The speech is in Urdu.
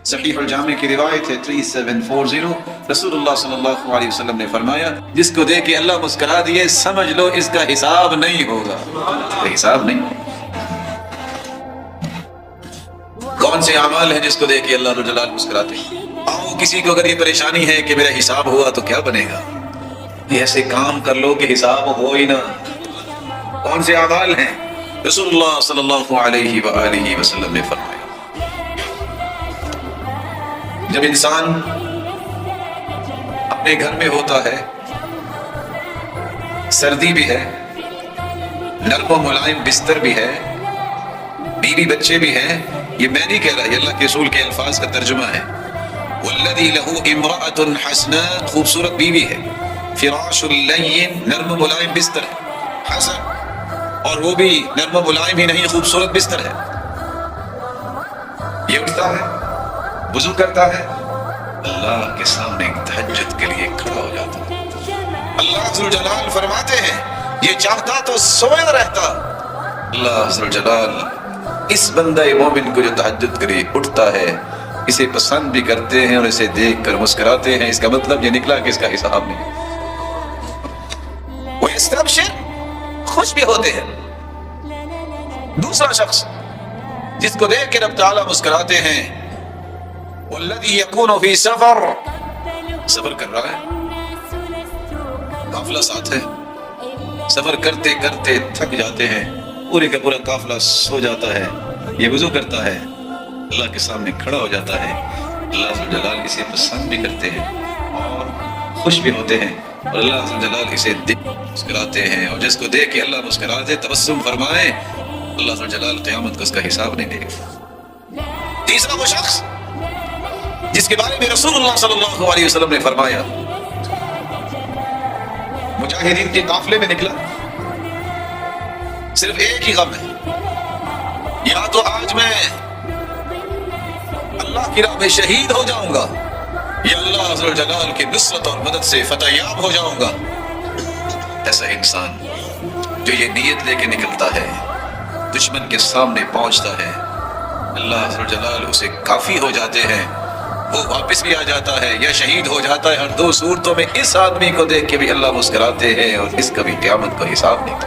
صحیح الجامع کی روایت ہے 3740، رسول اللہ صلی اللہ علیہ وسلم نے فرمایا جس کو دیکھ کے اللہ مسکرا دیے سمجھ لو اس کا حساب نہیں ہوگا، حساب نہیں۔ کون سے اعمال ہیں جس کو دیکھ کے اللہ رب الجلال مسکراتے ہیں؟ آؤ کسی کو اگر یہ پریشانی ہے کہ میرا حساب ہوا تو کیا بنے گا، ایسے کام کر لو کہ حساب ہو ہی نہ۔ کون سے اعمال ہیں؟ رسول اللہ صلی اللہ علیہ وآلہ وسلم نے فرمایا جب انسان اپنے گھر میں ہوتا ہے، سردی بھی ہے، نرم و ملائم بستر بھی ہے، بیوی بچے بھی ہیں، یہ میں نہیں کہہ رہا، یہ اللہ کے رسول کے الفاظ کا ترجمہ ہے۔ والذی لہ امرأۃ حسناء، خوبصورت بیوی ہے، فراش اللین، نرم و ملائم بستر ہے، حسن، اور وہ بھی نرم و ملائم ہی نہیں خوبصورت بستر ہے۔ یہ اٹھتا ہے، وضو کرتا ہے، اللہ کے سامنے تہجد کے لیے کھڑا ہو جاتا ہے۔ اللہ ذوالجلال فرماتے ہیں یہ چاہتا تو سویا رہتا۔ اللہ ذوالجلال اس بندہ مومن کو جو تہجد کے لیے اٹھتا ہے اسے پسند بھی کرتے ہیں اور اسے دیکھ کر مسکراتے ہیں، اس کا مطلب یہ نکلا کہ اس کا حساب نہیں۔ وَيَسْتَبْشِرْ، خوش بھی ہوتے ہیں۔ دوسرا شخص جس کو دیکھ کے رب تعالیٰ مسکراتے ہیں، وَالَّذِي يَكُونُ فِي سَفَرٍ، سفر کر رہا ہے، قافلہ ساتھ ہے، سفر کرتے کرتے تھک جاتے ہیں، پورے کا پورا قافلہ سو جاتا ہے، یہ وضو کرتا ہے، اللہ کے سامنے کھڑا ہو جاتا ہے، اللہ ذوالجلال اسے پسند بھی کرتے ہیں اور خوش بھی ہوتے ہیں، اور اللہ ذوالجلال اسے مسکراتے ہیں، اور جس کو دیکھ کے اللہ مسکراتے تبسم فرمائے، اللہ ذوالجلال قیامت کو اس کا حساب نہیں دے گا۔ تیسرا وہ شخص جس کے بارے میں رسول اللہ صلی اللہ علیہ وسلم نے فرمایا مجاہدین کے قافلے میں نکلا، صرف ایک ہی غم ہے، یا تو آج میں اللہ کی راہ میں شہید ہو جاؤں گا یا اللہ ذوالجلال کی نصرت اور مدد سے فتح یاب ہو جاؤں گا۔ ایسا انسان جو یہ نیت لے کے نکلتا ہے، دشمن کے سامنے پہنچتا ہے، اللہ ذوالجلال اسے کافی ہو جاتے ہیں، وہ واپس بھی آ جاتا ہے یا شہید ہو جاتا ہے، ہر دو صورتوں میں اس آدمی کو دیکھ کے بھی اللہ مسکراتے ہیں اور اس کا بھی قیامت کا حساب نہیں۔